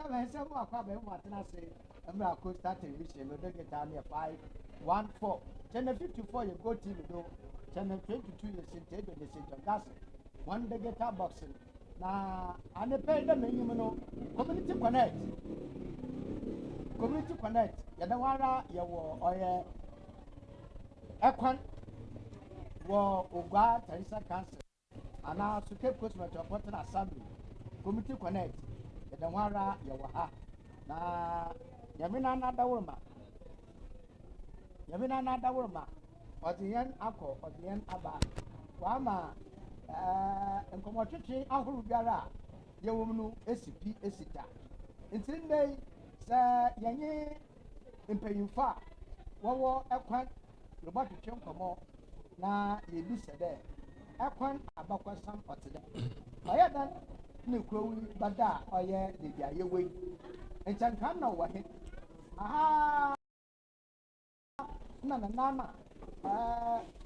7 akwa be mo atena se emra ko start television no de get am 514 channel 54 you go TV do channel 22 you see the gas one de get boxing na ane pay dem enyim no community connect ya da wara ya wo oye EKON wo ogwa Teresa Council ana su Cape Coast Metropolitan Assembly community connect ya da wara ya wo ha na yamina na dawurma odiyen akọ odiyen aba wa ma nkomotwetwe ahuru biara ye womnu esipi esita ntinde sa yenye mpanyimfa wowo EKON robotwetwe nkomo na yebi sede EKON abakwasam otede oyadan ne krowi bada oye de bia yewe enchankan na wahe aha na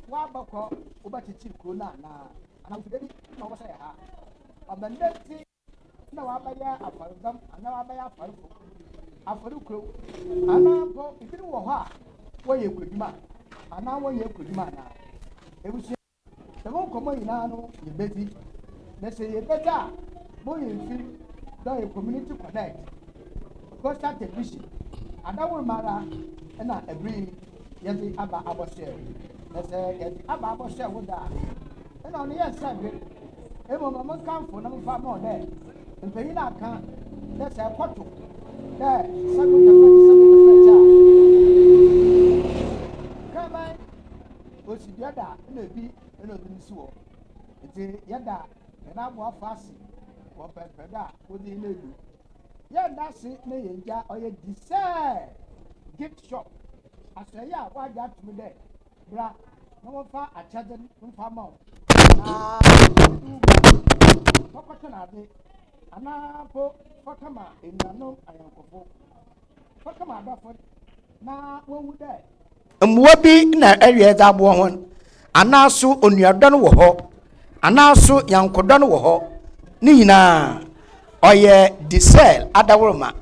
wa bako ubatichi kro na ana fideli na wasa ya ha abandati na wa baya afarudam ana wa baya afarukro ana po idiri wo ha wo ye kuduma ana wo ye kuduma na ebusi temo komo ina no ye beti na se ye beta mo ye fi do ye community connect go start a vision adawo mara na every yeti aba aboshe na se yeti aba aboshe woda na onu ye sabe e mo mo kanfo na mfa mo de mpanyin aka na se kwato de sabu cha kama osidiada na bi na obi nsuo enti yada na mo afasi wo pepeda wo di na edu yanda si na yenja oye dise gift shop asaya wa ja tumi de bra no mo fa achaden mfa ma papa na de ana po fakama enano ayankofo fakama adafo na wowu de mwa bi na ewie da bo hon anaso onuadon wo ho anaso yankodon wo ho ni nyina oye diesel adawuruma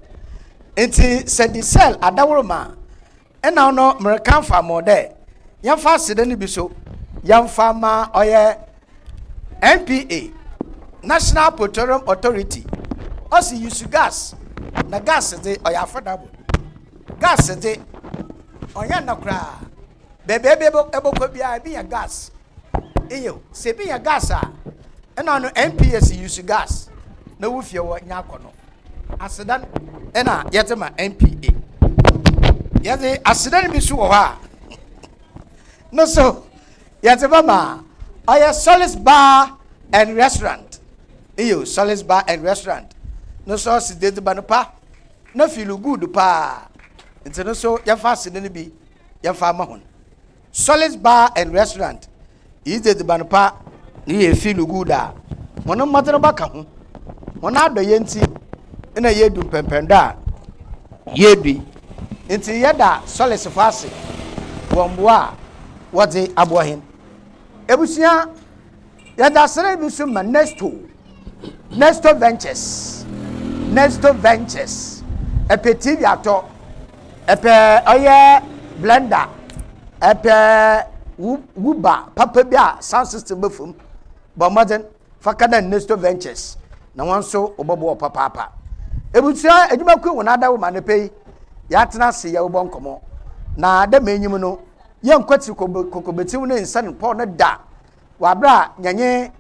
enti se diesel adawuruma ena ono American farmer de yamfa sede ni biso yamfa ma oye NPA National Petroleum Authority osi use gas na gas de oya affordable gas de oya nakra bebe eboko bia bi ya gas eyo se bi ya gas a ena ono NPA use gas na wufie wo nyakono asedan ena yetema NPA yade asedan bi su wo ha no so yetema ma aya Solis Bar and Restaurant iyo Solis Bar and Restaurant no so si de banopa na feel good pa nti no so ya fa asedan bi ya fa ma hon Solis Bar and Restaurant is de banopa ni e feel good a mono matero baka ho ona do yenti ina yedu pempenda yedu enti yeda Solis fase womboa wode abohin ebusia yeda sere bi so ma nesto ventures epetivi ato epe oye blender epe wuba papa bia sound system befum ba modern fakada nesto ventures na wanso obobo papa ebutia eduma ku wona da wo manepe ya tena se ya wo nkomo na da menyim no ye nkwati kokobetiw ne nsan po ne da wa bra nyanye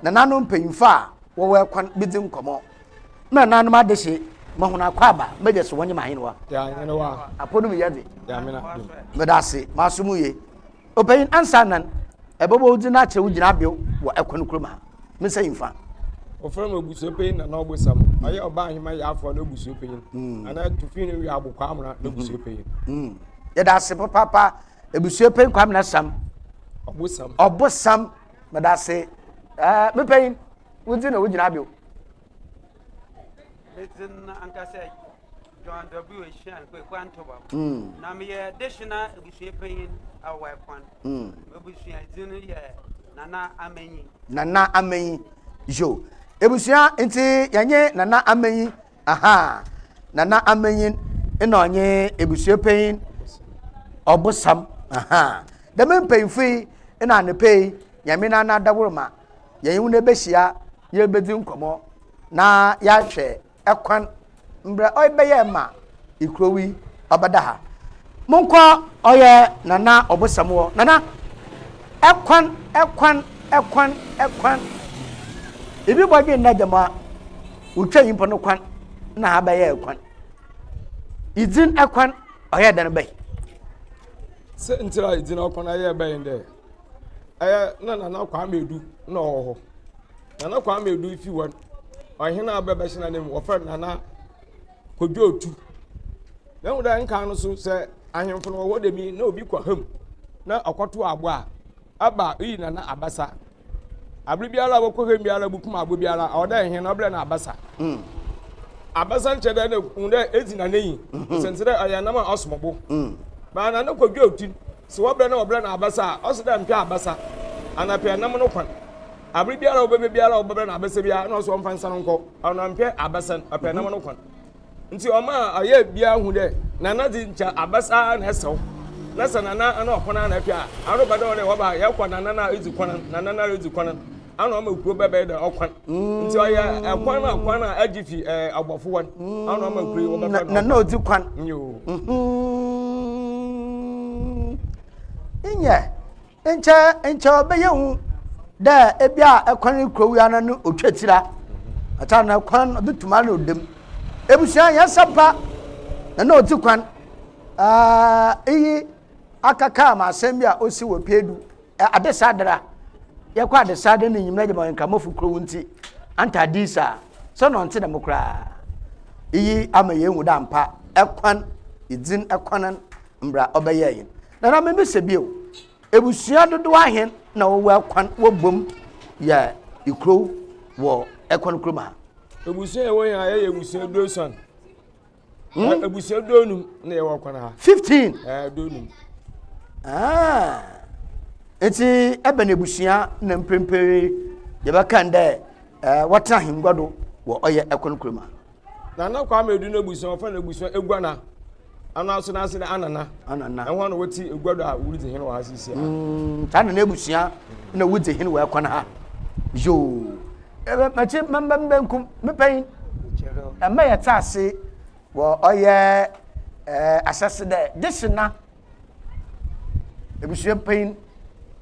na nanu mpanyimfa wo EKON bidi nkomo na nanu adehye mahuna kwaba meje so wonye mahinwa ya nyewa aponu yede ya mina medase masumuye open answer nan ebobo udi na che ugina bio wo EKON kroma mesayimfa ofrem Ebusuapanyin na OOBOSAM aye oba ahima ya afọ na Ebusuapanyin ana tufini wi abukwa amra na Ebusuapanyin yedase papa Ebusuapanyin kwam na sam OOBOSAM medase mepanyin udi na ugina bio Metin ankase John W. ESHUN kwantoba na me additional Ebusuapanyin awa EKON Ebusuapanyin ye nana amenyi jo Ebusua enti yanye nana amenyi aha nana amenyin ina onye ebusuapanyin OOBOSAM aha da men payfui ina ne pay nyame na na dawurma yeyin ne behia ye bedi nkomo na ya hwe ekwan mbra oyebeye ma ikrowi obada ha monko oye nana OOBOSAM wo nana ekwan ibi body na jama utwa yimpo no kwan na abaye ekwan izin ekwan oye dan bay se ntira izin okwan aye bay nde na kwa medu na oho na kwa medu ifi won ohina abebe shina nem wo friend na kodwo otu na wo da nka no so se ahemfo no wo de mi na obi kwa ham na akoto agbo a aba yi na abasa abri biara wo ko ham biara bukum agbo biara oda ehin na oble na abasa abasa nchede na kunde ezina neyi sensere aya ma osmobo ba na kodwo otu se wo ble na abasa osida mpe abasa anapia nam no kwan abri biara obebe biara obebe na abasa biara na so mfansa no nko anapia abasa apia nam no kwan nti oma aye bia hu de na di ncha abasa na esew na sana na okona na apia aro bada ole wo ba ye kwa na ezikwana na ezikwana ana o ma kuro bebe de okwan nti oya ekwan na agifi agbofo wan ana o ma kuro wo bebe na ozikwan yo inye enche obeye hu da ebia ekwan krowi ana no otwatira ata na kwan obetuma na odem ebusuan ya sapa na ozikwan iyi akaka ma asembia osi wo pedu adesadra yakwa adesade ne nyimna jema nka mofu krowu nti anta disa so no nti na mokra iyi ama yehu da mpa ekwan izin ekwanan mbra obeye yin na me sebio ebusua dodo ahen na wo ekwan wo bom ya ikro wo ekwan kroma ebusua ewo ya ebusua dosan ebusua donum na ye wo kwan ha 15 donum eti ebe na ebusua na mpempere ye baka nde wata hingwado wo oye ekwan kroma na kwa medu na ebusua fa na ebusua egwana ana aso na ase anana enho na woti egwado a wuri de hen wa asisi ta na ebusua na wudi hen wa ekwan ha yo ebe machi mbembenkum mepen ama ya tase wo oye asase de disina ebusua pen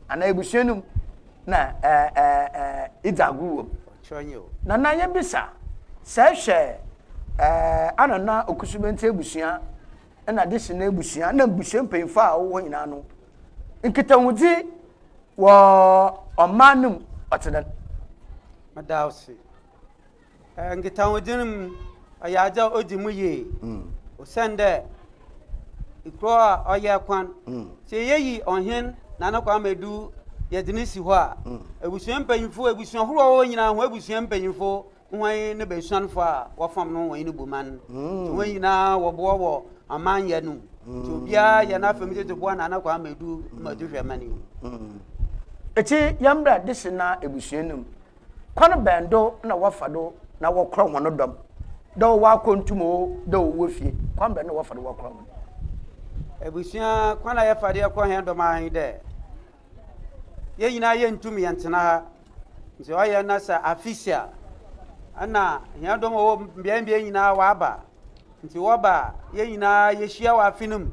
ana ebusua num na idagu chonyo na ye bisa se hwe anana okusumenti ebusua na disina ebusua na ebusua pen fa wo nyina no nkitawudi wo omanum otedan madawsi ngitawudinum ayaja odimuye osende ikro oya kwan se yeyi onhen na na kwa medu yedinisi ho a ebusuan panyimfo ebusuan horo wo nyina ho ebusuan panyimfo hwan ne besuanfo a wafam no wan ne boman to nyina wo bo aman yanu to bia ya na famite to bo na na kwa medu maduhwe mani eti yambra disina ebusuanum kwan bendo na wafado na wokro hono dom do wa kontumo do wofie kwan bendo wafado wokro ebusuan kwan ya fade ko hen dom ahin de ye nyina ye ntumi yentena nti oye na sa official ana hen dom wo mbia nyina wa aba nti wo ba ye nyina ye hia wa afinum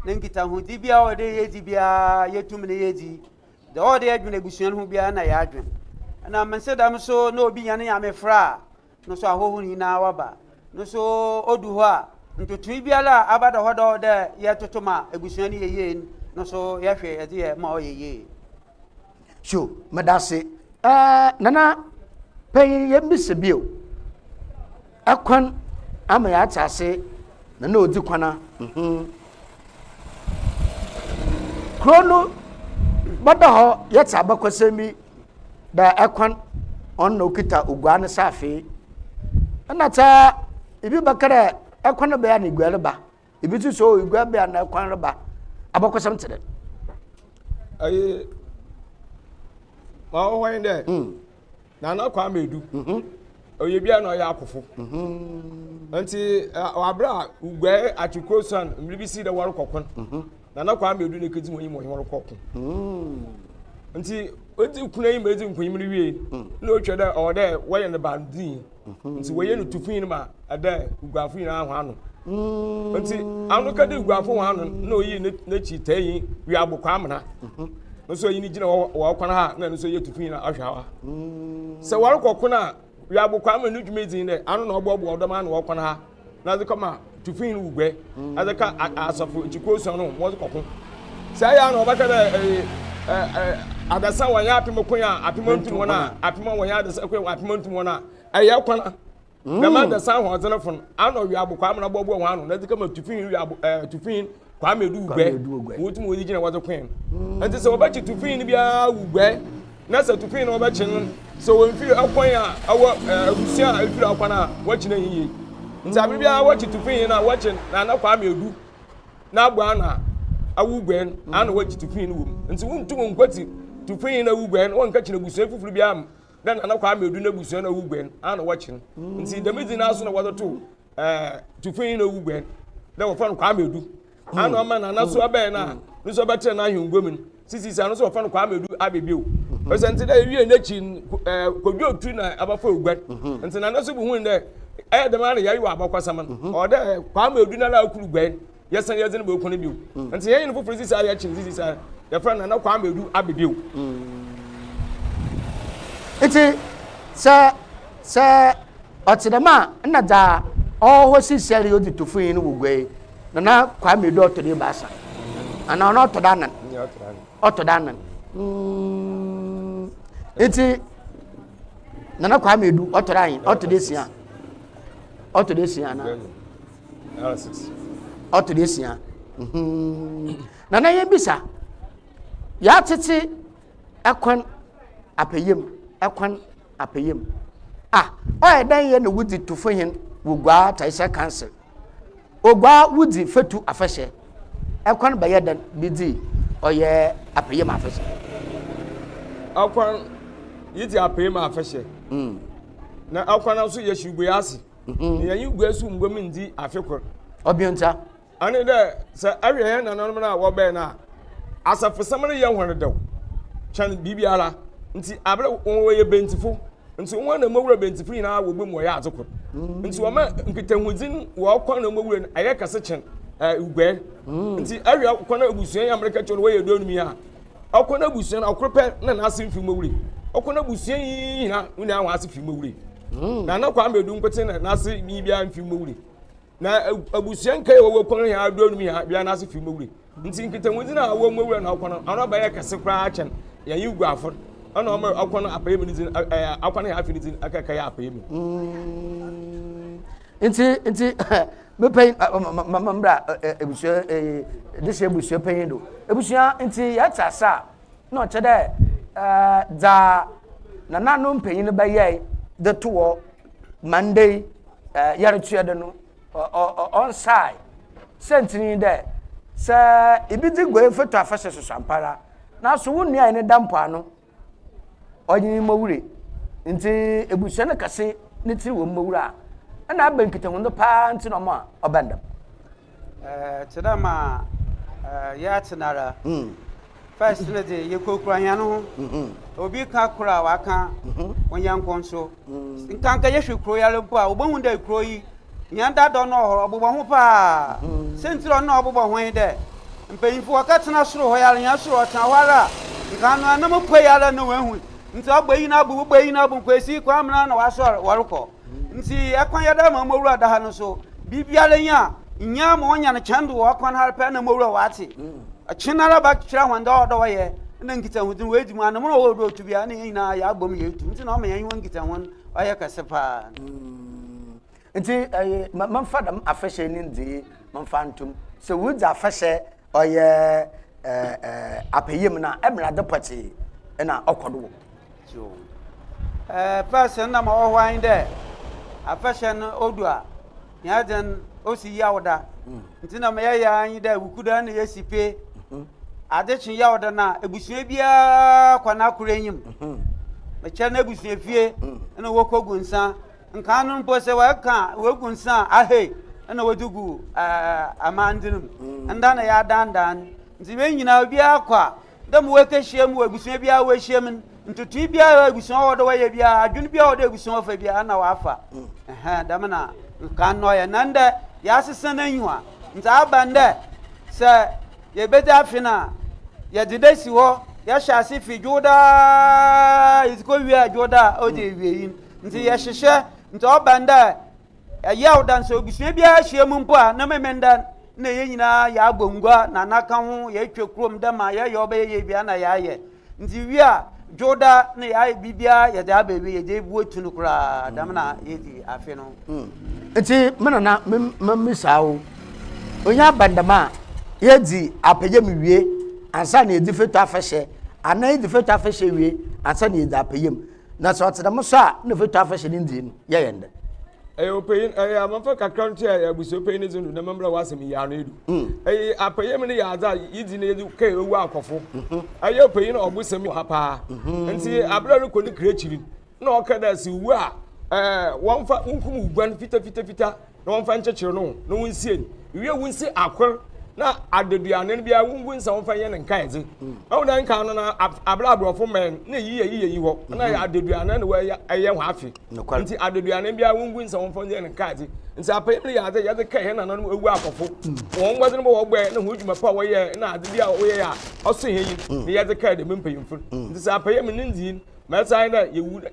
ne nkita hu di bia o de ye di bia ye tum ne ye di de o de adwene ebusuan hu bia na ya adwen ana mensedam so na obi nyane ya mefra no so ahohu ni na waba no so odu ho a ntutu biala abada hodo de ye totoma ebusuani yeye no so ye hwe ye de ma oyeye sho medase nana pay ye mbisebio akwan ama ya atase nana odi kwana krono bada ho ye taba kwasemi da ekwan on no kita ugwane safi anata ibi bakara ekwan be ya na igwale ba ibi tu so igwa be ya na ekwan ba abakosam tede ma o hwan de na na kwa medu oye bia na oya akofo nti wabra ugwe achiko son mribisi da waru kokon na kwa amedu ne kedi mo yimo waru kokon nti odi kuna yi mezi nkunyim ni wie na otwe da o da waye ne bandin nti waye no tufin ma ada ugwafo yin aho ano nti anu ka de ugwafo ho ano na oyi na chi tayi wi agbokwa amna nso yi ni gina wo kwana ha na nso ye tufin na ahwawa se waru kokona wi agbokwa amna nu dwumezi ne anu na ogbo odom anu wo kwana ha na ze kama tufin ugwe azaka asofo chikoso no mo kokon se ya na obaka da adasa wanya apimokonya apimontum wona apimon wanya adasa kwa apimontum wona aya kwana na ma adasa ho zenefon ano wi agbokwa amna bobo ho ano na ze kama tufin wi tufin kwa medu ugwe wotum wodi gina wazo kwen enti se obachi tufin bia ugwe na se tufin no obachi so wonfiri akwanya awo abusia afiri akwana wachina yiye nti abibia wachi tufin na wachi na kwa medu na agbo ana awugwen ana wachi tufin wo nti wontum nkwati tufin na wugwen won ka china busu afufuru bia am na kwa medu na busu na wugwen ana wachi nti demizi na aso na wazo to tufin na wugwen na wo fa kwa medu ana ma na so abe na nso betre na ahungwem sisi sa no so fa no kwa medu abebio present da wie na chi kodwo otu na abafa ogwan nti na so bu hu ne de ma na yayi wa abakwasam o de kwa medu na la akuru gwan yesan ye zene be okune bio nti ye yin foforo sisi ya chi sisi sa ya fra na kwa medu abebio iti sa otidama na da ho sisi ya odi tofin no wugwe na kwa medu otode basa ana ona otodanan otodanan iti nana kwa medu otodayin otodesia na otodesia nana yebisa ya tete ekwan apeyem oye dan ye na wudi tufohin wugwa taisa cancer ogwa wudi fetu afahye ekwan bayedan bidi oye apeyem afahye akwan yiti apeyem afahye na akwan aso ye shugwe asi ya yugwe asu ngwem ndi afekor obionta ane de se awie na nanom na wo be na asafu samre ye hwere dew chan bibiara nti abre wo ye bentifo nti wo na mawura bentifo ina wo bem wo ya azokor nti wo ma nkitahudin wo kwan na mawura na aye kase chen ugwe nti awie kwan abusuan ya America chon wo ye do numi ha akwan abusuan akrope na asim fi mawura akwan abusuan yi na uni anwa asim fi mawura na kwa medu nkote na asim bibia mfi mawura na abusuan kai wo kwan ya do numi ha bia na asim fi mawura nti nkitahudin na wo mawura na kwan ana ba ye kase kra chen ya yi ugwafo ana ọmọ akwana apayem ni akwana ya afi ni akaka ya apayem nti me pay mambra ebusua dise ebusua pay do ebusua nti ya tsasa no chede da na no mpanyin ba ye de to Monday yare tuede no on side sentini de sa ibidi gwe foto afashe so sampara na so wonni ai ne dampo ano onyi mawure nti ebusua na kase ne tiri wo mawura ana abankita hondo pa nti no ma obandam tedama ya tinara first lady yekokura yan ho obi ka kura waka onyankon so nkanka yehwekuro ya lempo a obohu da kuro yi nyanda do no horo obobo ho pa sentiro no obobo ho yi de mpanyinfo wakatena soro ho ya nya soro tan wara nkanu anam pwe ya na wahu nti agbayi na abu kwesi kwa amna na waso warukọ nti ekwan ya da ma mawura da ha no so bibiale nya nya ma onya na chandu wa kwan harpe na mawura wati chinara ba kira hwanda odo waye na nkita hudin we di mu anam no wo do tubia na yin ya agbom ye tu nti na o ma yan nkita won waye kasepa nti man fadam afashe ni ndi man fantum so wudza afashe oye apeyem na emra de pati na okodo person na ma ohwan de afashion odua ya den osi yawda ntina ma ya anyi da wukuda na yesipe adechin yawda na ebusue bia kwa na akurenyim me che na ebusue fie na wokogu nsa nkanu mpo se waka wegunsa ahe na wadugu amandinum anda na ya dandan nti we nyina obi akwa dam weke hiem wagusua bia we hiem ntutu bia wagusua wodo we bia adwun bia wodo agusua fa bia na wafa dam na nkanu ya nanda ya sesa na nyua nta abande se ye beta afina ye didesi ho ya shasi fi joda iziko wi joda o de wi nti ye hihye nti obanda ya udan so bisua bia hiem mpo a na memenda na ye nyina ya agbongwa na naka ho ye twekrom da ma ye yobe ye bia na ya ye nti wi a joda na ya bibia ye da abewi ye de buo tunu kura dam na ye di afi no nti menana memisawo onya bandama ye di apeye miwie ansa na edi fetu afehye ana edi fetu afehye wie ansa na edi apeyem na so tedam so a na fetu afehye ni ndi no ye yende opeyin amafa kakranti Ebusuapanyin zunu na membra wasem ya no edu apeyem ni ya za yidi na edu kai owu akofo opeyin OOBOSAM hapa nti abra ko ni krechiri na okada si wu a wonfa nkum ugwan fita na wonfa nchechire no na wonsie wie wonsi akor na adeduane bia wungu nsa wonfa ye ne nkan eze awudan kan no na abra abrofo men na yi ho na adeduane na we ye ho afi nti adeduane bia wungu nsa wonfa ye ne nkan eze nti apayem ya de kai na no ewu akofo won gwade no bo gbe na ho dwuma pa wo ye na ade bia wo ye ya oso he yi ya de kai de mempayimfo nti sa apayem ni ndin meta na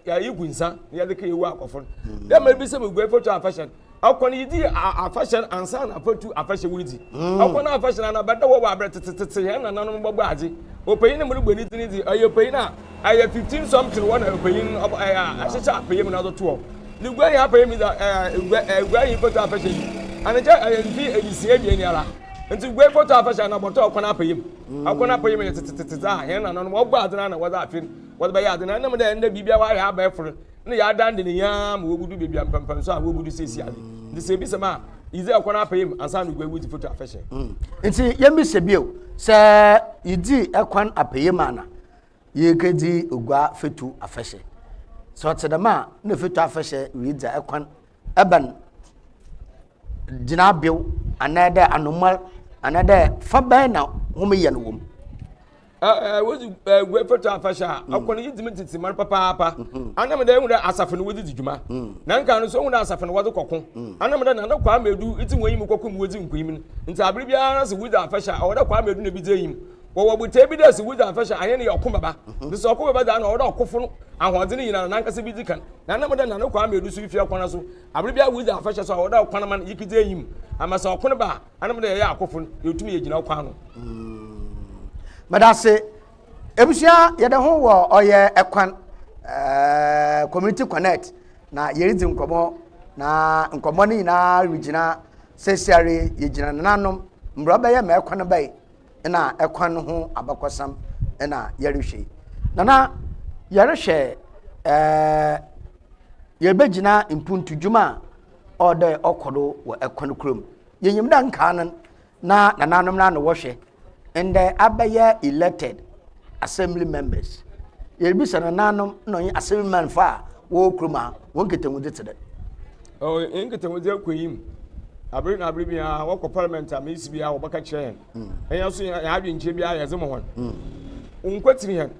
ya yigunsa ya de kai ewu akofo dem ma bi se me gwe photo fashion akon yidi afashion ansa na photo afashion wudi akon na afashion na bada wo abere tete he na nanom gbogbo age opeyin mu gbeni tinidi ayopeyin na aya 15 something one opeyin achecha apeyim na do to ni gwe ya apeyim da gwe yi photo afashion anaja ayi edisi ebie ni ara nti gwe photo afashion na boto akon apeyim ye tete he na nanom gbogbo age na wada afin wada ba ya ade na nam da nda bibia wa ya ba efuru na ya dande ne yam wo budu bebia mpampam so a wo budu sesi ade de se bi sama ize akwana apayim ansa no gwa wuti photo afashe nti yemi sebio se idi akwan apayim ana ye kedi ogwa fetu afashe so tedama na fetu afashe wiza akwan aban jinabew anada anomal anada faban na homiye no wom wozu gwe photo afasha akon yidimi titi mar papa anam da hu da asafo no wodi djuma na nka no so hu da asafo no wodi kokko anam da na kwa medu iti wonyi kokko mu wodi nkuim nti abiri bia na se wodi afasha o da kwa medu na bi deyim wo buta bi da se wodi afasha anye ne yakko baba de so okko baba da na o da okofo no ahode ne yina na nka se bi dikan na anam da na kwa medu so ifi akona so abiri bia wodi afasha so o da kwana man yikideyim amasa okko ba anam da ya akofo yotumi yegina kwa no madase ebusua yede ho wo oye ekwan community connect na yerizi nkomo na nkomo ni na regina sesiare yegina nanom mbroba ye ma ekwan bai na ekwan ho abakosam na yerehwe nana yerehwe yebegina impuntu juma ode okodo wo ekwan krom yenyim da nkanan na nanom na no wohwe and abaya elected assembly members yebisa na nanom no assemblyman fa wo kroma won ketemudi tede enketemudi akoyim abiri na abiri bia wo ko parliament am isi bia wo baka kire hen so ya adwe nche bia ya zemo hon unkwatiri hen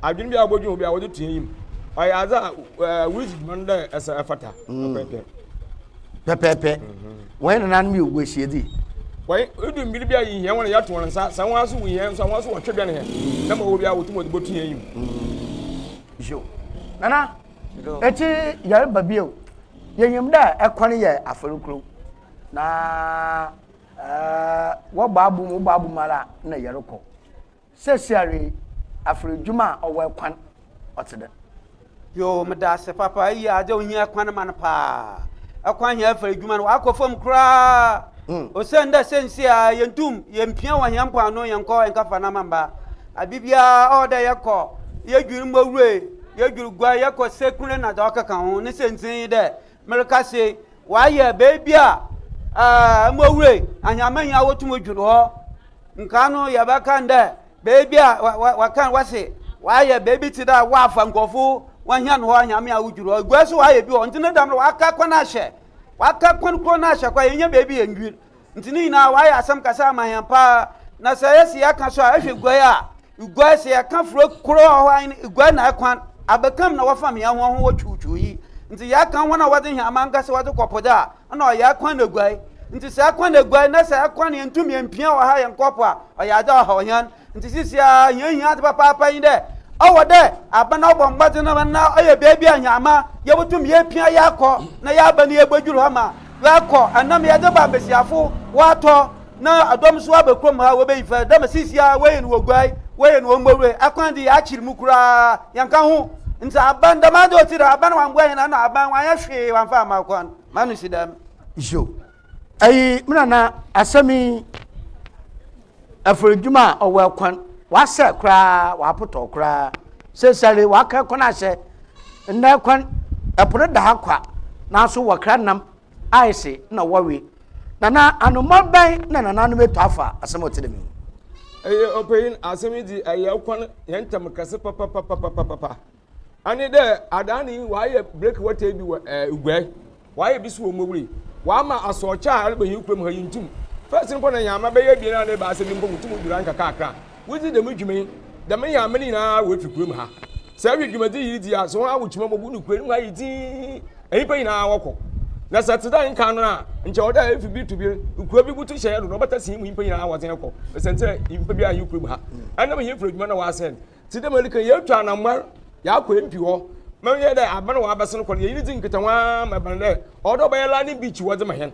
adwin bia bodwun bia wo de tuyim aya za wiji manda esa afata pepe when nan mi ogwesiedi wai udu mbiri bia yi hen wona ya to nsa san wa so wi hen san wa so wotwe bia ne hen na ma wo bia wo tumo de botu yim jo nana eti yare babio yenyim da ekwan ye afarukuru na wo babu mara na yare ko sesiare afarujuma owo ekwan otede yo medase papa yi aje onyi ekwan man pa ekwan ye afarujuma no akofom kura o senda sensia yentum yempia wa hyampo ano yenko enkafa na mamba abibia oda yeko yedwuru mawure yedwuru gwa yeko sekure na doka kan ho ne sentin de merika se wa ye bebia mawure anyamanya wotum odwuru ho nka no yabaka nde bebia wa kan wase wa ye bebi ti da wa afa nkofo wanya no anyame a wuduru egua so wa ye bi o ntine dam no waka kwa na hye waka kwan kro na hye kwa yenye bebi enwi ntine na wa ya asam kasa amanyampa na sayesi aka so a ehwe gua se aka fro kro ho an egua na kwan abekam na wafam ya ho wo twutwu yi nti ya kan wona wode hia amanga se wode kopoda na ya kwan na egua nti se akwan na egua na se akwan ne ntumi empia wa ha ye nkopo a ya da ho yan nti sisia hia de papa yin de awo de abana obombade na oye bebi anyama ye butum ye pia ya ko na ya bani ye gbaduru ha ma wa ko anam ye de ba besiafo wa to na adom so abekrom ha we be ifa de masisia we yin wo gwai we yin wo mbowre akwan de ya chiri mukura yanka ho nti abanda ma do tira abana wan gwai na aban wan ya hwe wan fa ma kwan manu sidam jo ayi mna asami afurujuma owa kwan wase kra wapoto kra sesale waka kwana hye nda kwan aporo da hakwa na so wakra nam aise na wawe na anomaban na nanu beto afa asemotede mi opeyin asemi di kwan yentam kase papa ani de adani waye break water bi ugwai waye bi so omowuri wa ma asocha albehin kwem ha yintum first nko na nyama be ye bi na ne ba asemi nko mutum dura nka kakra wuzi de mudwume de me yama ni na we fi kwem ha sa wi dwumadi yi di aso ha wuchima mobu nu kwem ha yiti eyipa ina wokọ na satida nka no na nche oda efi bi to bi ukwa bi butu hye do no bata sin mu yipa ina awozen ekọ esente yipa bi ayi kwem ha anam ye fro dwuma na wa sen ti de malika ye twa na mmar ya kwa mpi ho me ye de abana wa abasen ko ye yidi nkita wa maban de odo ba yela ni beach wo de mahen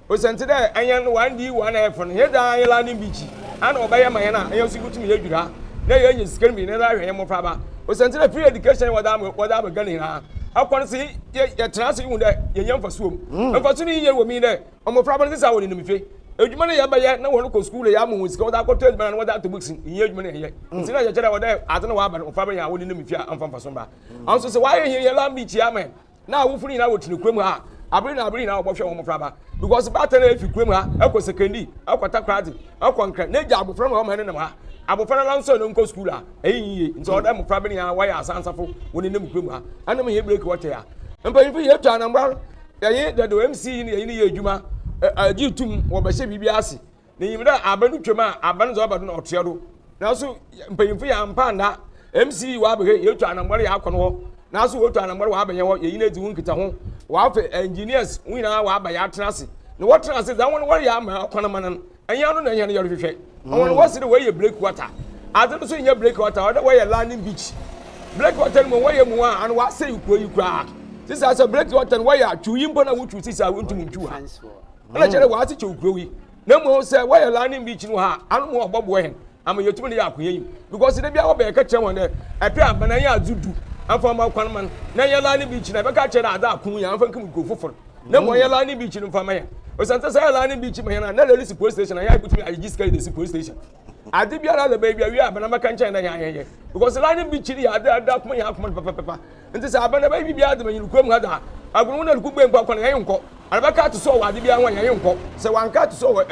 esente de anyan wan di wa na efo he da yela ni beach ana obaye ma yana ayo sigutum ye dwura na ye nyi sikar mi na la hwe mo fraba o sentire free education wada ba gani na akwan si ye trans yi wunda ye nyamfa suom mfa ni ye wo mi de o mo fraba ni sa woni no mife edwuma na ye ba ye na wonu ko school ya mo sika wada ko trade na wada to books ye edwuma na ye ntina ye chere wada atena wa ba o fraba ya woni no mife amfa mfa so ba anso se wa ye la mi chi amen na awufuni na wotini kwem ha abiri na obofwe wo mo fraba because bata na efi kwem ha akọ secondary akọ takradi akọ nkra na ja abofra ma ho na ha abofra na nso no nko school a eyiye nti oda mo fraba ni ya wa ya asansafo woni nem kwem ha anam ye break water ya mpanyifu ye twa na mbra ye de do MC ni ye adwuma agitum wo ba hye bibia ase ni yimda abanu twema abanu zo abadu na oteado na so mpanyifu ya mpanda MC wa be ye twa na mbra ya akọ no na so wo twa na mbra wa abenye ho ye na di hu nkita ho wa fe engineers wina wa aba ya trase ne wo trase za won wo ya ma akwana manan anya no na anya no yoro hwehwe won wo se de we ye break water ade so nya break water ode we ye landing beach break water mo we ye mu a an wa se yikura sisa so break water we ya tuyi mbo na wo tu sisa wo ntum ntu ha na chere wa se chukuro wi na mo se we ye landing beach no ha an mo obobo hen am yetum ne ya akoye yi because de bia wo be ka chere won de epe abana ya azudu afa ma kwan man na yela ni beach na be ka chere ada akun ya afa nkum gofoforo na mo yela ni beach no fa ma ya o santa sa yela ni beach ma ya na release police station ya ibutumi ajiska the police station ade biara da baby wi abana ma kan na ya ye because la ni beach ya ada kuma ya kuma papa nti sa abana baby biara da manyi kwam ha da agunu na luku gbe nkwa ya nko araba ka to so wa ade biara wan ya nko se wan ka to so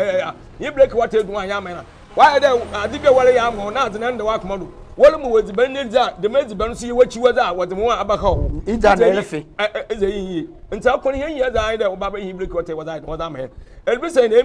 ye break water edu wan ya ma na wa de ade biara wale ya mo na ade na nda wa kuma do wole mu wodi ban ne za de mezi ban so ye wachi wada wode mu abaka ho ida na elefe eze yi nta akoni hen ye za ida obaba hin break water wada ma he elbisa na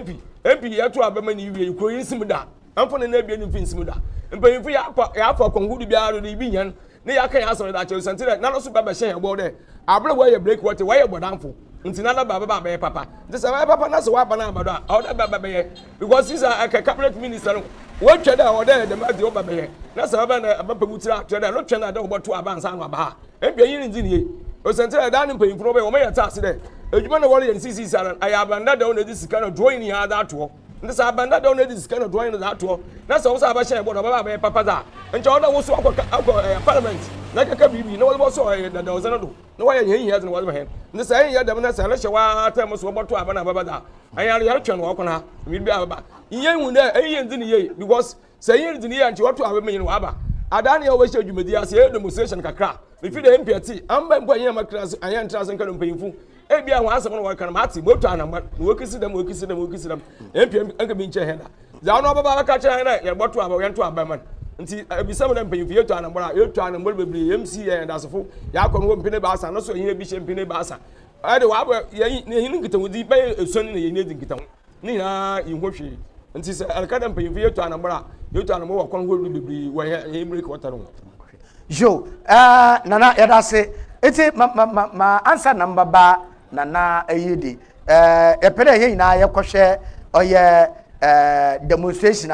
mp ya to abama ni wie ko yin simda amfo na bia ni fin simda mpanyifu ya afa kongudu bia ro bi nyan ne ya kan ya so da che santire na no so baba hyen ebo de abere wa ye break water wa ye bodanfo nti na baba be papa nti se papa na so wa bana abado a o da baba be because is a cabinet minister wo tweda o da dem adi o baba be na se baba na abapa mutira tweda no twena da oboto abansa no aba ebia yin ndi ne o sentire da ni mpanyimfo be wo me yata ase de edwuma na wo ye CC saran ayabanda da ona di sika no drawing ya da to nti se abanda da ona di sika no drawing da to na se wo sa ba hyen ebo da baba be papa da nti o da wo so akọ parliament na kaka bibi na wo so da o zanado na wo ye yen ya zan wo ma hen nti se yen ya da na se na hye wa ta mo so oboto abana baba da ayar ya twa no okona mi bi ababa yen hu na yen ndi ne ye because se yen ndi ne ye nti woto ababa yen wa aba adani ya wo hye adwumadi ase e demonstration kakra mi fi de MPT amba mpo yen makras ayan trasen kan mpanyimfu e bia ho asem no wo kan mati moto anamba no wokisi dem MPM anga bi nche henda za no baba ka che na ye boto aba yen to aba man nti ebisam na mpanyinfo yetu anambra bebre MC dasofo yakɔ no mpene baasa no so yin bi hye mpene baasa ade wa ba yin nkitawudi bɛ esoni na yin edi nkitawo ni na yin hwehwe nti sɛ alkada mpanyinfo yetu anambra wɔ kɔn ho bebre wɔ yin break water no jo nana yadase eti ma answer number ba nana ayidi epere ye nyina ye kɔhwɛ ɔyɛ demonstration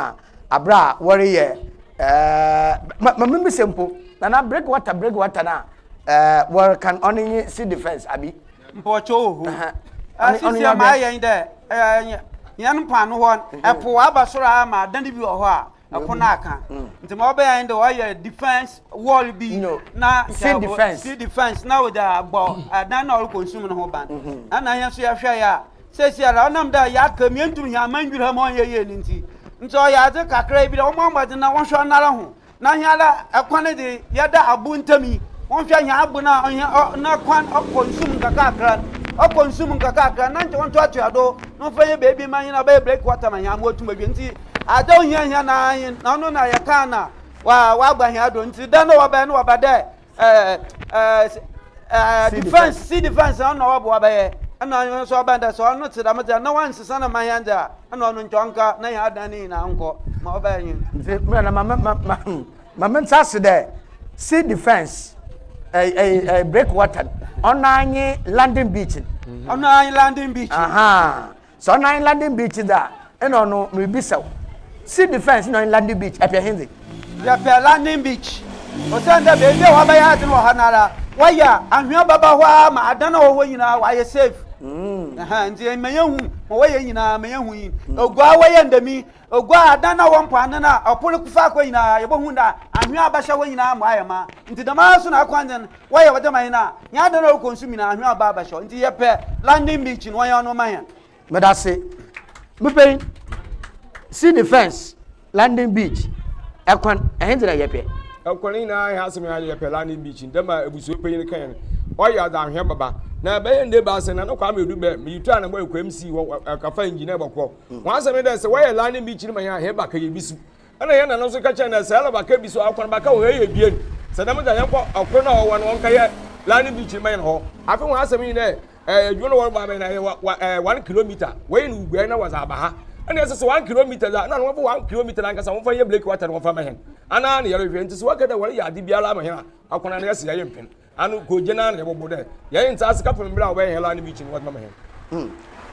abra wɔre ye ma mimi sempo nana break water na wor can only see defense abi mpocho ho asisi ma yen de yan pa no ho epo abasoro ma dan bi wo ho a epo na aka nti ma obayan de wo defense wall bi na see defense na wo da agbo dan na all consume no ho ban ana yan so ya hwa ya sesi ara onam da ya kamientum ya manjura mo ye nti nti o ya de kakra bi da wo mo na won hwa nara ho na hiala ekwane de ya da abu ntami won hwa nya abu na kwan o consume kakra na nti won to ado no fa ye baby man na ba break water man ya mo tuma bi nti ada ohia na yin na no na ya kana wa gba hia do nti da no wa ba de defense on no wa bo ba ye ana so ba da so no ti da ma na wan sisa na man ya nda ana no ntonka na ya adani na nko ma ba yin nti me na ma mentase de sea defense break water onanye landing beach so onanye landing beach da eno no me bisa sea defense no landing beach apia hinzi ya pe landing beach o sanda be be wa ba ya tin wa hanara waya ahwa baba hwa ma adana wo nyina wa ye safe nti meyehu mo waya nyina meyehu yin ogwa waya ndami ogwa adana wo mpa na opole kufa kwa nyina ye bohu da ahwa abasha wo nyina mo ayema nti dama so na akwanzen waya wadama nyina nya adana wo consume na ahwa aba abasha nti ye pe landing beach no waya no man medase mupen sea defense landing beach ekwan ehendira ye pe ekwan na ha asem ya ye pe landing beach ndama Ebusuapanyin kan oya da ahwa baba na be nde ba se na no kwa medu be mi tu ana boy kwa MC kafa engineer bako wan se me de se why landing beach ni ma he ba ka ye bisu ana ye na no so ka cha na se ala ba ka bisu akwan ba ka wo ye bien se na me da ye ko akro na wo no ka ye landing beach ma ye ho afi wan se me ne you know what ba na 1 kilometer we ni ugwe na waza ba ha ana ye se 1 kilometer da na no 1 kilometer na nkasa wo fa ye break water no fa ma hen ana na ye re nti se wakada wore ya di biara ma hen akwana na ye se ye mpin anu ko jena na bobo de ye nta asika pembra wo hela ni bichi what mama he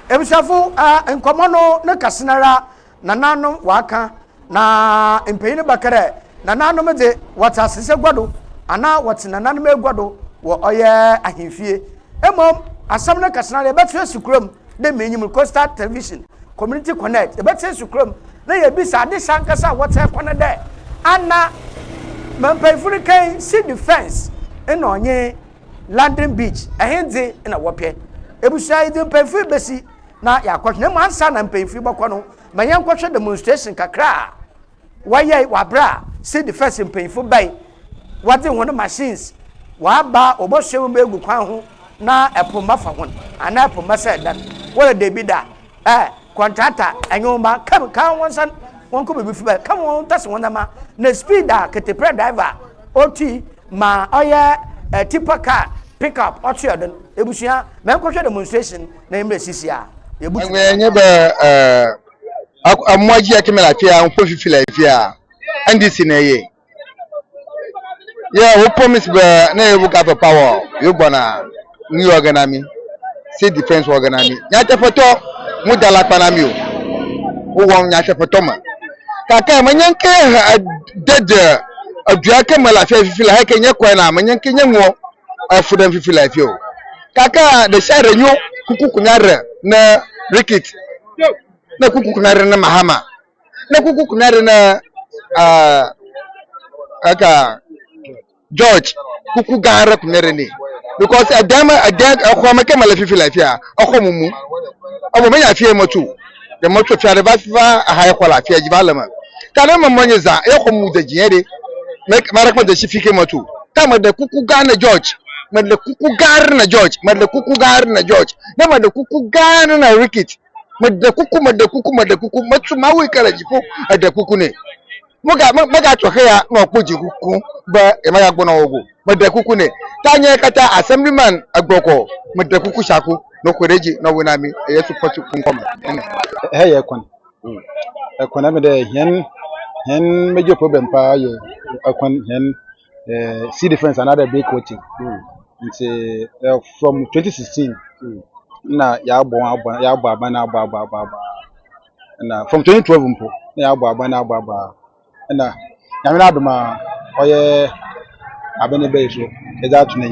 ebusafo enkomo no ne kasenara nanano waka na empeyine bakare nanano mede wata sese gwado ana wati nanano me gwado wo oye ahemfie emom asam ne kasenara e betu esukrom de menyim Coastal Television Community Connect e betu esukrom na ye bisa ade sankasa wata ekone de ana mampefuri kan sea defense eno onye landing beach ehenze na wopɛ ebusua ide mpemfi besi na yakwhwe na mansa na mpemfi bɔkɔ no manyan kwhwe demonstration kakra wayɛ wabra sea defense mpemfi bai wade hono machines waba obohwe mu egu kwan ho na epomba fa ho ana epomba sɛ dan wala debi da contractor anyoma kam kan wonsan wonko bebi fi ba kam won tase wonama na speed a ketepre driver oti ma oya tipper car pickup otuodon ebusua me nkwhwe demonstration na emre sisia ebutu enye be amwaji akemela fia nfo fifila fia ndc na ye yeah we promise be na ebuka to power yogbona ni organami say defense organami nya tefoto mudala panami o won nya tefoto ma kaka manyanke dede adua kemela fifila ha kenye kwa na manyanke nyenwo afudan fifila fio kaka de share nyo kukukunyare na ricket na kukukunyare na mahama na kukukunyare na aka George kukugara kunyare ni because adama akwama kemela fifila fia akomumu abo menya fie motu de motu fiare ba fifa ahaya kwala fia jibalama kana mamonyeza yakomu de jiere marakma de shifike motu kama de kukugana George madle kukugar na George madle kukugar na George na madle kukugar na Ricket madle kuku matu mawi kala jifo ade kuku ne Moga Chokea, no Pujiku, but Emayabono, but the Kukune, Tanya Kata, Assemblyman, a Boko, but the Kukushaku, no Koreji, no Winami, a yes to put you from Hey, EKON. EKON, I'm there. Hen major problem pa ye EKON hen see difference another big coaching. It's from 2016. Na ya bo abana na from 2012 mpo na ya bo abana na ya me na adoma oye abene be so e da to na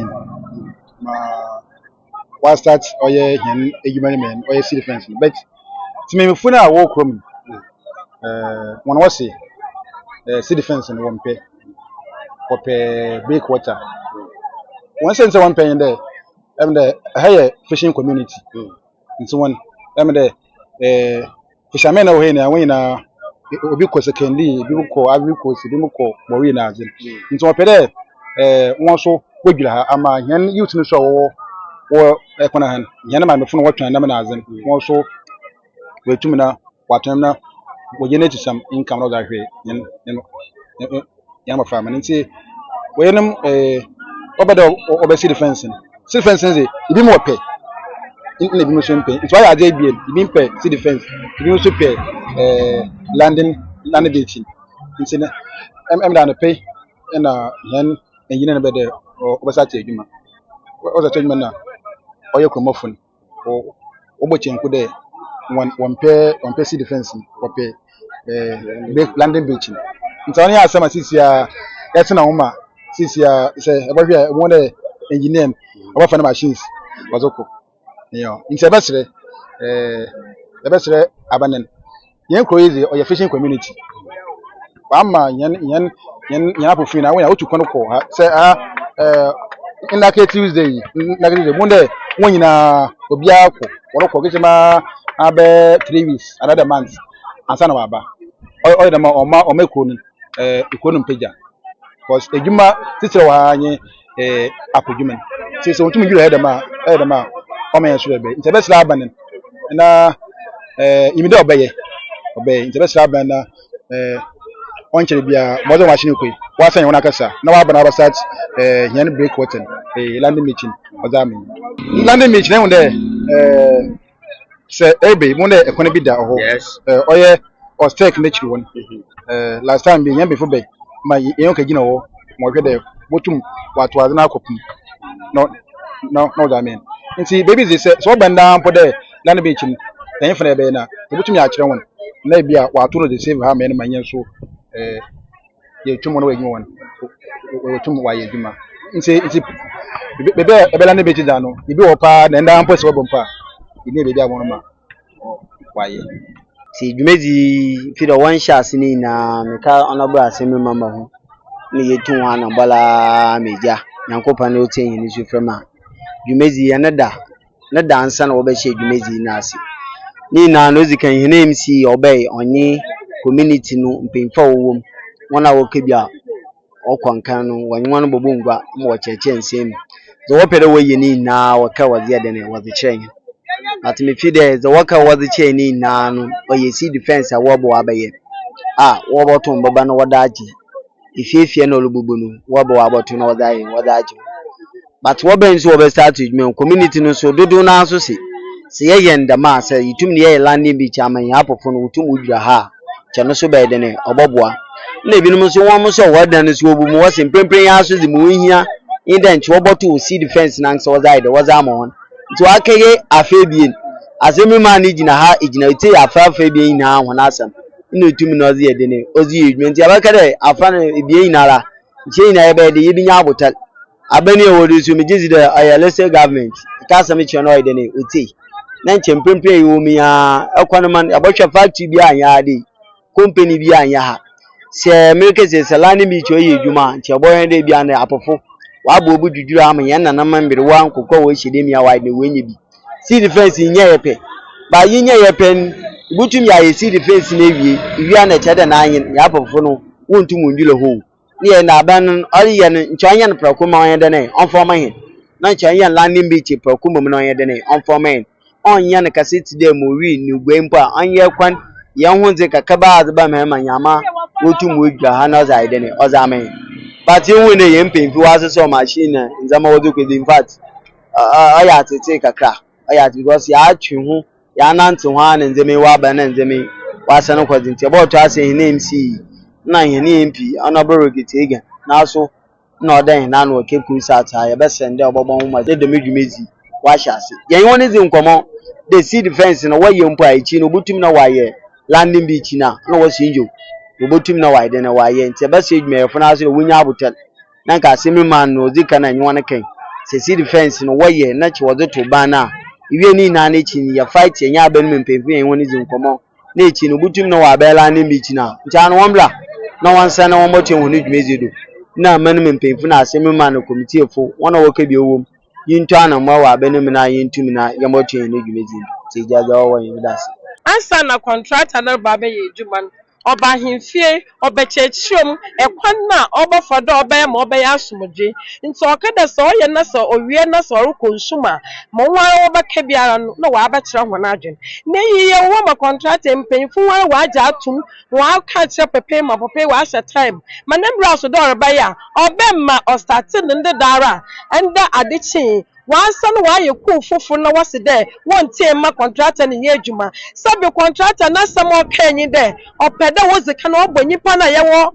ma wa start oye hen ejumani men oye see difference but to me funa wo krom one was say see difference in one pay break water one sense one pay in there the higher fishing community nti won am de fishermen na wo he na when na obi ko sekendi bi ko agri ko si bi ko mori na azin nti wo pede won so wodwira ha ama hen youth no so wo ekona han hen ma me funu wotwan na azin won so wetum na watam na wo generate some income no that way yan ma fama nti wo yenum obeda obesi defense is ibi mo pay in the mission pay. It's why I did be pay see defense. You also pay landing beaching. It's in I'm down pay and yen and you never there or oversight juma. What was the judgment now? Or your promotion or oboching could there one pay see defense or pay landing beaching. It's only as some assist ya that's na uma since ya say about here one engineer about for machines was okay. In Sebasre, Abanan, young crazy or your fishing community. Bama, yan Apofina, I went to Conoco, say, in that case Tuesday, Monday, when in a Obiako, or Kokima, Abe 3 weeks, another month, and San Abba, or the or Mekun, Econom Peja. Because a Juma, Sister Wanye, Apojuman. Say so to me, you had a man. Omen should be. It's the best laban na imide obey. It's the best laban na on chere bia mozo machine kwe. Wa san wona kasa. Na wa bana basat yan break water. Landing meeting ozami. Landing meeting na wonde say ebe mo na ekone bi da ho. Yes. Oye o stake mechi won. Last time bi yan before be ma yan ka gina wo mo hwe de botum wato azna akopum. No that mean. Nti baby they say so benda ampo there land beach ni enye fena be na ebutumi a kire won na bia wa to no the save ha me no manyen so ye twumo no wa won we twumo wa ye dwuma nti bebe ebe land beach da no ibi wo pa na nda ampo se wo bompa ibi bebi abon ma wa ye si dwumezi fi do one shot ni na meka honorable assembly member ho ni ye tun wa na bala meja yankopa na o tin yin su frema dwumezi ya na da ansa na obehye dwumezi na ase ni na no zikan hene MC obey onye community no mpemfa wowom wona wo kebia okwankan no wanwa no bobongwa ma wo cheche nsem zo wo pede wo yini na wo ka wazi adene wazi chen ati me fide zo wo ka wazi chen ni na no oye si defense awo bo abaye wo boton baba no wadaji ifefie na olububu no wo bo aboton na wadaji but what ben so be start with community no so dodo na so se ye ndama say yitum ne ye landing beach aman apofo no utum udura ha che no so be de ne oboboa na ebinom so won so wadan no so obu mu wose mpempren ya so di mu hia inde nche oboto see defense na nso wazai de wazama won nti akeye afebien asemi man igina ha igina ite afafebien na ho na asam ina utum no ze ye de ne ozi edwuma nti abaka de afa na ebien nara nche ina ye be de yebinya abotal abani ewodi su mijizi de ayalese government kasa me cheno ide ne oti na nchempempe yomi ya ekwanman abotwa factory bi anya ade company bi anya ha se meke se salani bi cho ye djuma nche boyen de bi anya apofo wa bo obu duduru am yan na mambere wa nkokọ wo hyede mi awa de wenye bi see defense nya yepe ba yinya yepen butum ya ye see defense na ewie na chede na anyin ya apofo no wontum ndile ho ni na aban ori ye nchanya na prakuma onye de ne onforma hin na nchanya landing beach prakuma mu onye de ne onforma hin onya na kaseti de mo wi ni ugwe mpo a onye kwan ye ho nze kakaba azba mema nyama wotu mu dwa ha na ɔza ide ne ɔza amen but you ne yɛ mpemfi wa so machine na nzama wodu kwedi in fact ɔyɛ atete kakra ɔyɛ atete because ya atwe ho ya nante ho ana nzeme wa ba na nzeme wa sɛ no kwadi nti about to ase hin MC na hin MP honorable Gitega na so na ɔdan na no Cape Coast ata ya be send ɔbɔbɔ ho ma de medwumezi wa hya ase yɛn woni zi nkɔmɔ the sea defense no wɔyɛ mpo a ichi no butum na wayɛ landing beach na wɔsi njo obotum na wayɛ na wayɛ nti be se edwumayɛfo na so wonya abotel na nka asemi man no odi kana nyi wɔn kan se sea defense no wɔyɛ na chi wɔde to ban na iwie ni na na chi ni ya fight yɛ nya aba no mpemfu yɛn woni zi nkɔmɔ na echi no butum na wabɛ landing beach na nti anu wɔn bla na wɔn sa na wɔn bɔtwe wɔn edwumezi do na manu mpemfu na asemi man no committee fo wɔn na wɔka bi owom yinto anamwa wa abɛnum na yintum na yɛmɔtwe ne dwumezi ti jaza wɔn yɛ das ansa na contractor na ba bɛ yɛ adwuma no ọba ahemfie ọbɛkyerɛkyerɛm ɛkwan na ɔbɛfa dɛ ɔbɛyɛ ma ɔbɛyɛ asomdwe nti ɔkada sɛ ɔyɛ na sɛ owie na sɛ ɔrekɔ nsuma ma wɔn wɔbɛka biara no na wɔabɛkyerɛ wɔn adwen na yiye wɔ ma contractor mpanyinfo wɔn wɔagye atum wɔaka kyerɛ pɛpɛ ma pɛpɛ wɔahyɛ time ma ne mbra so dɛ ɔrebɛyɛ a ɔbɛmma ɔstarte ne ndedara ɛnda adekye wansa no wayɛ cool fofo na wase dɛ wontie ma contractor ne yɛ adwuma sabe contractor na sam ɔka nyi dɛ ɔpɛ dɛ wozika na ɔbɔ nipa na yɛwɔ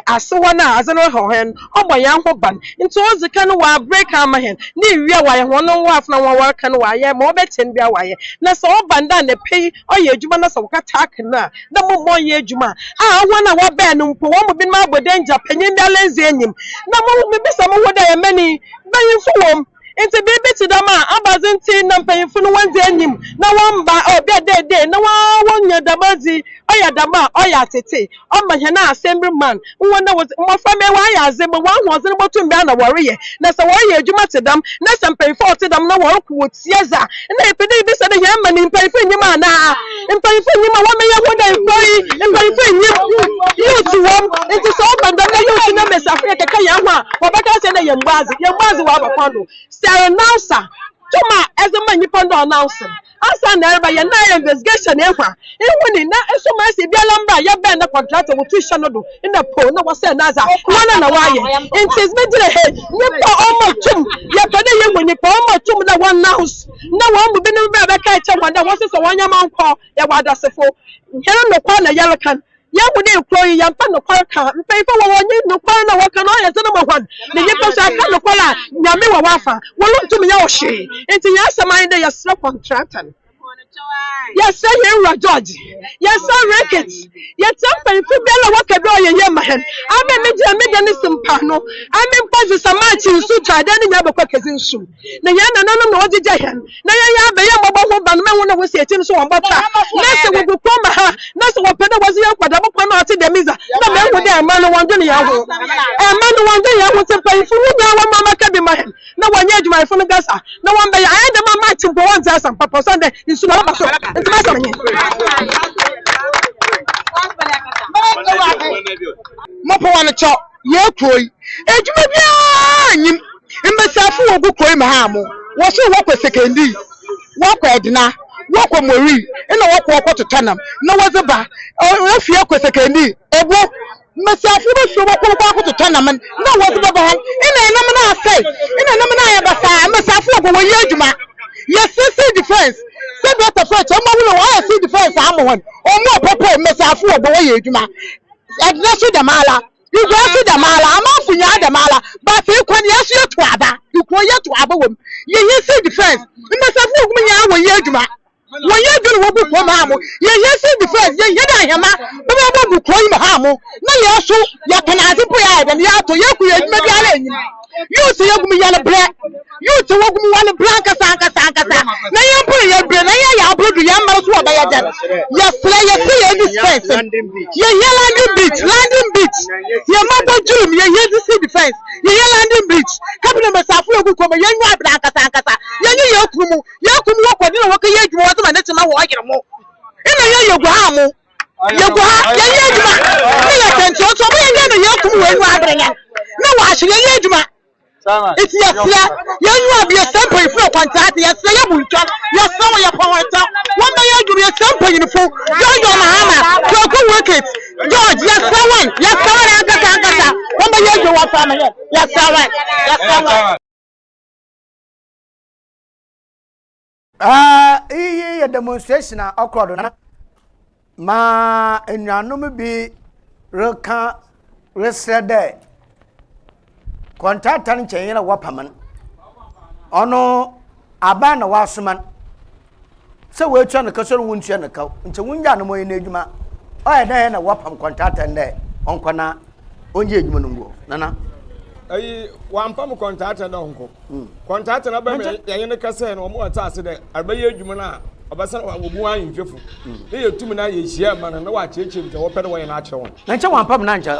ase hɔ na aze no hɔ hen ɔbɔ yan ho ban nti wozika no wa break ama hen na ewia wa yɛ hɔ no afna wa worka no wayɛ ma ɔbɛkyɛn bia wayɛ na sɛ ɔba nda na pɛyi ɔyɛ adwuma na sɛ wɔka tak na da mo yɛ adwuma a hɔ na wɔbɛn no mpo wɔn mo bi ma abɔ danger panyin bia lenzi enyim na mo bi bisa mo ho dɛ yɛ mani bayin fo wɔm nti bibi ti dama abazinti na mpanyinfo no wanze enyim na wamba obi dede na wonya damazi oya dama oya tete o mahia na assembly man wona wo mafame wa ya azebe wa hoze no botum bia na woreye na se wo ye adwuma tedam na se mpanyinfo tedam na wo ko tieza na epede bi se de ya mani mpanyinfo enyim ana mpanyinfo enyim wa me ye ho da employee mpanyinfo enyim youth wom nti so banda na youth na mesafe keka ya ho a obaka se na ye mbazi wa abakwando announcer tuma ezema nyipondo announcer asa na eba ye na investigation ehwa ehuni na eso ma se bia lamba ya be na contract wo tu hye no do na po na wo se na za wana na waye it is medire he nipa omo tum ye pede ye mu nipa omo tum na one announce na wo mu bi ne be be ka eche wanda wo se so wanya manko ya wadasefo here no kwa na yare kan ya mu ne kroyi ya mpa no kwarka mpa ifa wo wonye no kwa na wo kan o ya se no mahwan ne yipa so aka no kwala nyame wo wafa wo luntum ya wo hwe enti ya saman de ya sra contractor yes say here George yes say racket yes say ifa bi la waka do ye ma hen ame media ne simpa no ame mpa so match nsu twade ne nya bekwa kezi nsu na ya na nanom na wogege hen na ya be ye mobɔ ho ban me ho na wo se eti so won bɔta na se wo bu koma ha na se wo pɛ na wo se yakwada bɔkwa na ɔte de miza na me hu de ama no wonde ne ya ho ama no wonde ya ho se pa ifu nya wo mama ka bi ma hen na wonya adwuma ifu no gasa na won be ya ayi de ma match mpo won za sam papa so de nsu na ba so enti ma so nye mopo wan cho ye koi ejuma bia nyim mbesafu wo gu koi ma ha mo wo so wo kwesekendi wo kwa edina wo kwa mori ina wo kwa totanam na wo zeba wo fie kwesekendi ebo mbesafu bo fie wo kwa totanam na wo zeba ba ina enam na asai ina enam na ya basa mbesafu wo ye adwuma yes defense say better for o ma wo wa see defense amon o mo popo mbesafu wo ye adwuma adresu da mala igwasu da mala amafunya da mala but ikwani yasu yetu aba ikwo yetu aba wom ye see defense mbesafu ogum nya wo ye adwuma wo ye adwuma wo bu ko ma mo ye see defense ye da hema baba bu ko yi ma ha mo na ye so ya kana azipo ya da ya to ye ku ye adwuma bi ala enyim you say ogum yale bre you say ogum wale blanca sanka na ye bu ye bre na ye ya abrodu ya mara so oba ya dan ye sla ye see ye defense ye landing beach ye mabo jum ye see defense ye landing beach kabina masafu ogu ko ye nwa blanca sanka ye kumu wo ko dina wo ka ye adwuma wo ma ne tima wo agere mo ina ye gu ha mo ye gu ha ye adwuma ye tenti o so bo ye na ye kumu wo nwa abere nya na wa ahye ye adwuma it's yes ya you are be a sample if you contact yes ya buncho yes so ya power ta one may you be a sample in full you mahama you go work it you God, yes, someone, Ankasa. Come here, you want family. Yes, someone. Iyi demonstration a okrodo na ma enuanom bi reka resede contractor nchen na wapaman ono aba na wasuman se we twa na kasoro wuntua na kaw nche wunya na moye na adwuma oye dan na wapam contractor nde onkwana onje adwuma no ngo nana ayi wampam contractor na onko contractor na ba me yanye ne kase na omo ata ase de abaye adwuma na obasa na wobu an mfefu ne yetum na ye hia ma na wa cheche bi wo pede wo ye na akye won na nche wampam na nche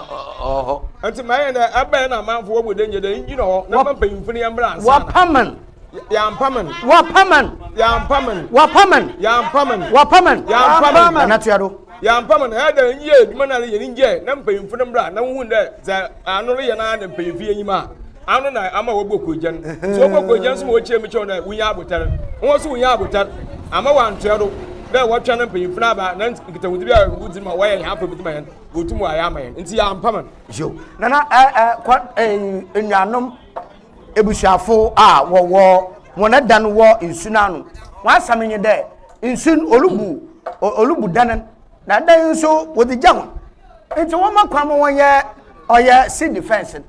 oho anti maye na abaye na manfo wo bodenje de ngi no na mampanyimfu ne yambra ansa wapaman na tuado yampaman ha da nyi adwuma na ye nje na mpanyimfu ne mbra na hu de za anu ye na na mpanyimfu enyima anu na ama wo bokojan so bokojan so wo chie mi che na wunya abotar wo so wunya abotar ama wan tuado de wo twa na mpanyimfu na ba na nkitawudi bia wudi ma wo ye hafa bi ma yan wotum wa ya ma yan nti yampaman jo nana enuanom ebusuafo a wo wona dan wo insuna no wa samenye de insun olubu danan na dan nso wodi jaho enti wo makwa mo wonye oye sea defense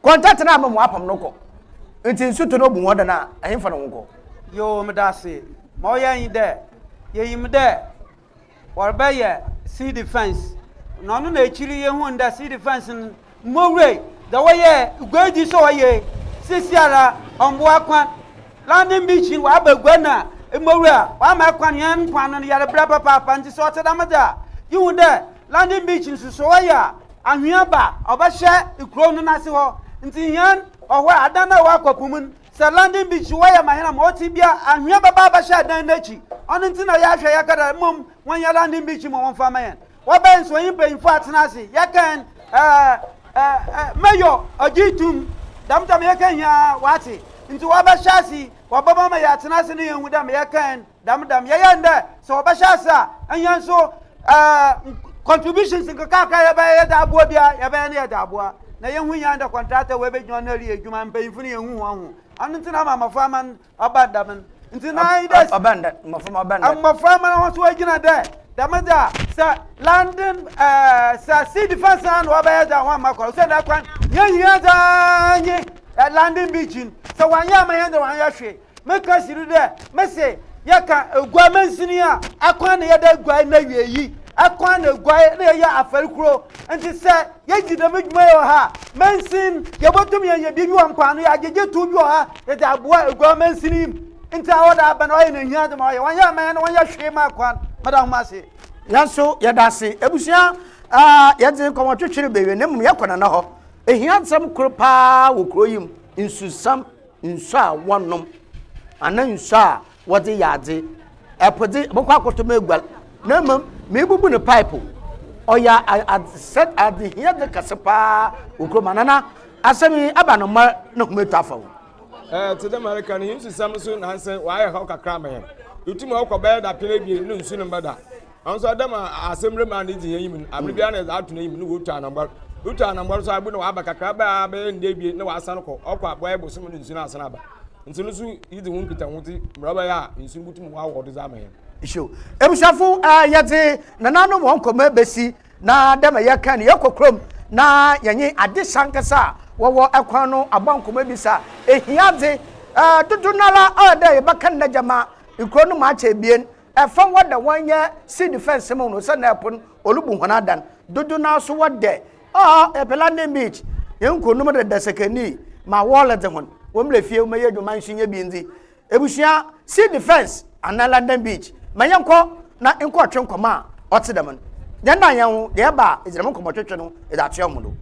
contact na ba mo apam no ko enti nsu to no bu woda na ahemfa no wo yo medase ma oya yin de yeyim de warba ye sea defense no no na echiri ye hu nda sea defense mowre da waye gwedi so waye sisiara ombo akwan landing beach wa bagwana emowra wa ma akwan yan kwan no yare bra papa nti so tedamada yiwu de landing beach nsuso waya ahwia ba obahye ikro no nase ho nti yan ohwa adana wa kwapumun sa landing beach waya mahena ma oti bia ahwia baba abahye adan nachi ono nti na ya hwe ya kada mum wan ya landing beach mo won fama yan wa ben so yin penfo atenase ya kan mayo ajitum damtam ya kan ya wati nti wa ba shasi wa baba ma ya tena se ne yehu dam ya kan dam ya yanda so ba shasa anyan so contributions ka ya ba ya da abo bia ya ba ne ya da abo na yehu yanda contractor we be jon na ri adwuma mpanfu ne yehu ho anu nti na ma faman abadam nti na ida abanda mafama abanda amma faman ho so agina de damada sa London sa sea defense and wa ba ya da wa makọ so da kwan yehu da nye landing beach so wanya ma yanda wanya hwe meka siru de mese yaka egwa mansini a akwan na yada egwa na wieyi akwan na egwa na ya afarikuro nti se yeji da medwuma yo ha mansin yebotum ye bi wa nkwano ya jeje tu bi ha ya da aboa egwa mansini nti awoda aba na oye na hia de ma oye wanya ma na wanya hwe ma akwan madam mase yanso yadase ebusia yadze komo twetwere bewe ne mum yakona na ho ehia nsam kro pa wo kro yim insusam nsu a wonom ana nsu a wode yade epode bokwa akoto megwal na mam mebubu ne pipe oya set at the here the kasepa wo manana asemi aba no ma na humetu afa to the American insusam so na hanse wa ya ka kakra ma yan utum akọ da pele bi no nsu no bada anso adama assembly man di yim abribia na atu na yim no wotu anambar so agbu na wa aba kakra ba be nde bi na wa asan ko ọkọ abo ebosom no nsu na asan aba nti no so yidi hu mpita huti mraba ya nsu butum wa wo do zama yan isho ebushafo yade nanano mo nkoma besi na dama yakan yakokrom na yenye ade sankasa wo ekwan no abankoma bisa ehiade dudunala ada yebakan na jama ikro no ma cha bien efan wada wanya sea defense mo no se na epon olubu honadan duduna so wade epelande beach yenko no de dasekani ma wala de hon womle fie ma yedu man hwenya bi nzi ebushia sea defense analanda beach mayenko na enko atwenkoma otedam den na yan de ba ezirem nkomo twetwe no e da atwe omudo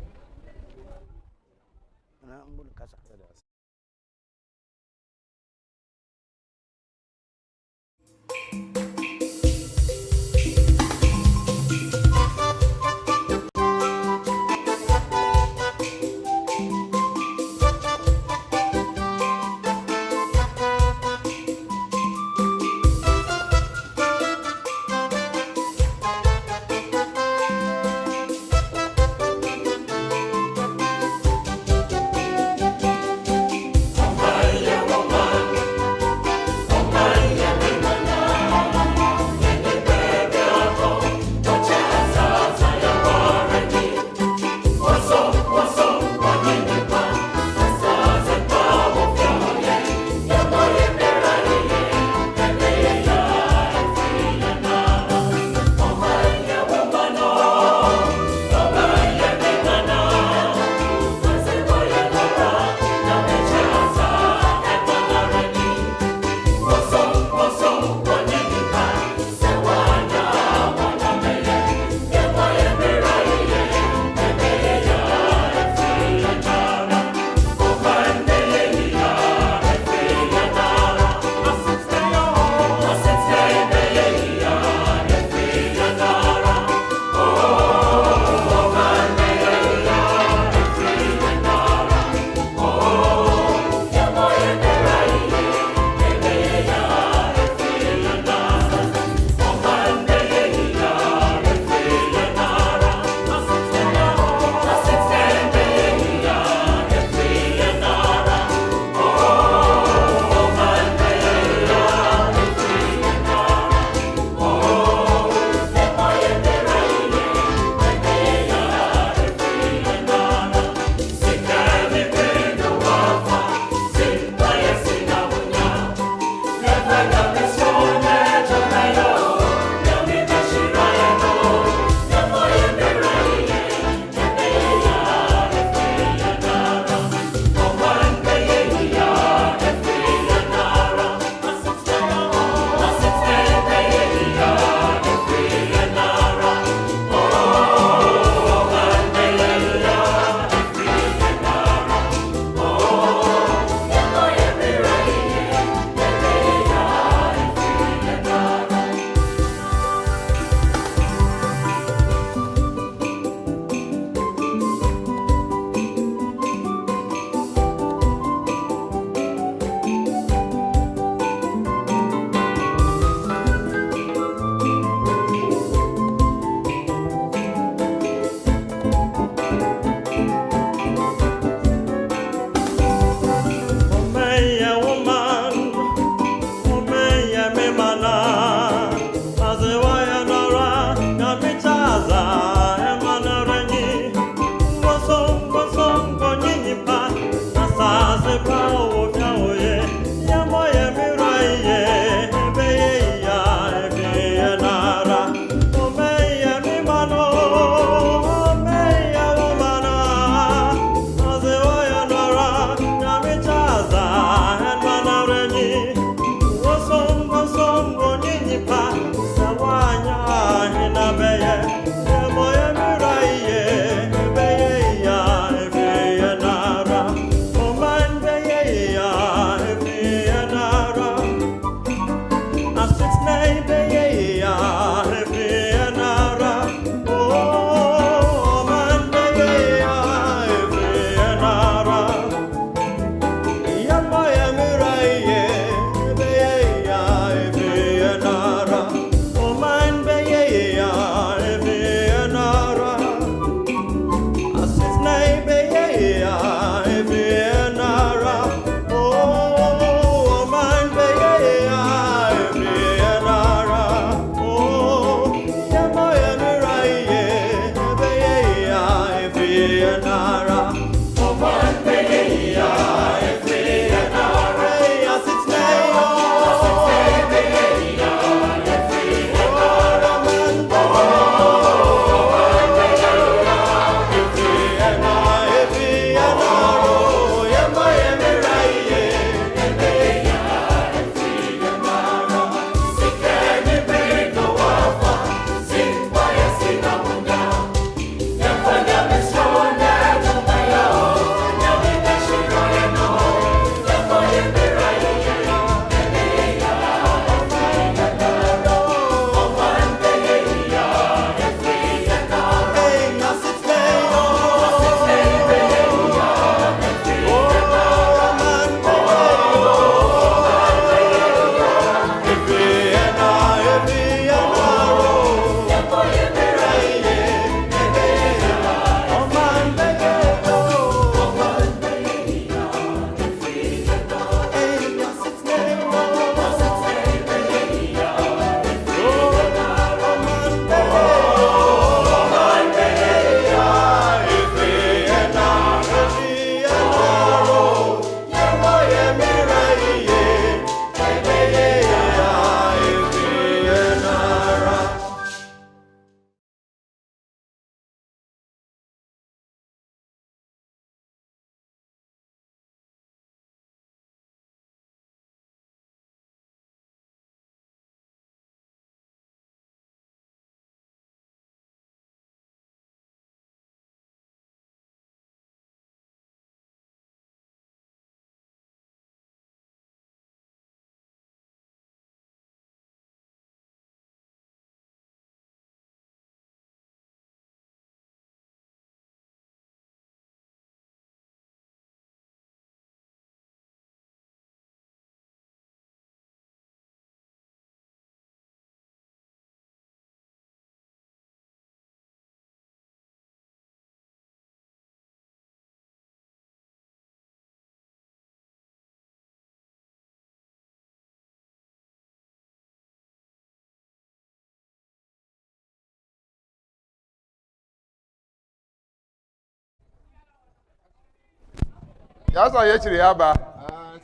Yasa yechiri yaba.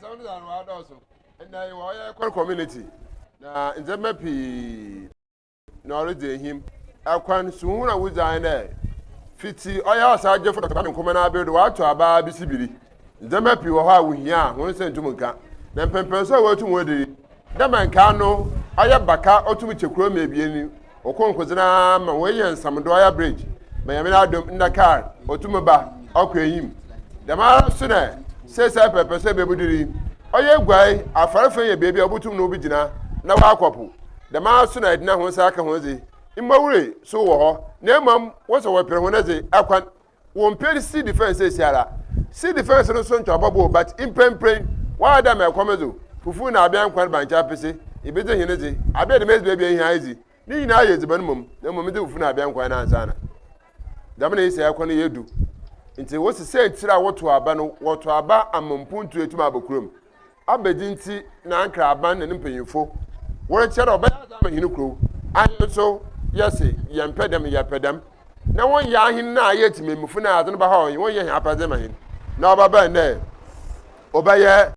Somebody that wa doso. And I wa ya community. Na nzema pi na oride him. Akwan suhuna wuzan na fiti oya osaje for Dr. Nkoma na abedo wa to aba bisibiri. Nzema pi wo ha wuhia ho se ntum nka. Na mpempenso wa tu nwodiri. Dama nka no oya baka otumi chekuro mebieni. Okonkozina ma weyen samdo oya bridge. Mayamina adom nda car otumi ba okwehim. Dama sune se pepese bebudiri. Oya gwai afarefe ye bebi obutum no obigina na wa akwapu. Dama sune edina ho sa aka ho zi. Imawure so wo ho na emam wo so wo pere ho na zi akwan wo mperi si defense esiara. Si defense no so ntwababo but impempren wa da me kwamezo fufu na abia nkwan bancha pese ibeze hene zi abia de mes bebi hin aizi ni nyina ye ziban mum na mum de fufu na abia nkwan na ansana dama na isi akwan yedu nti wo se se tira woto aba no woto aba amampuntu etuma abakurom abedinti na ankra aban na mpanyimfo wo chere oba ya ma hinu kro ayo so yesi yempedem yepedem na won ya hin na ayetime mufu na ade no ba ha won ye hin apade ma hin na oba ba na oba ye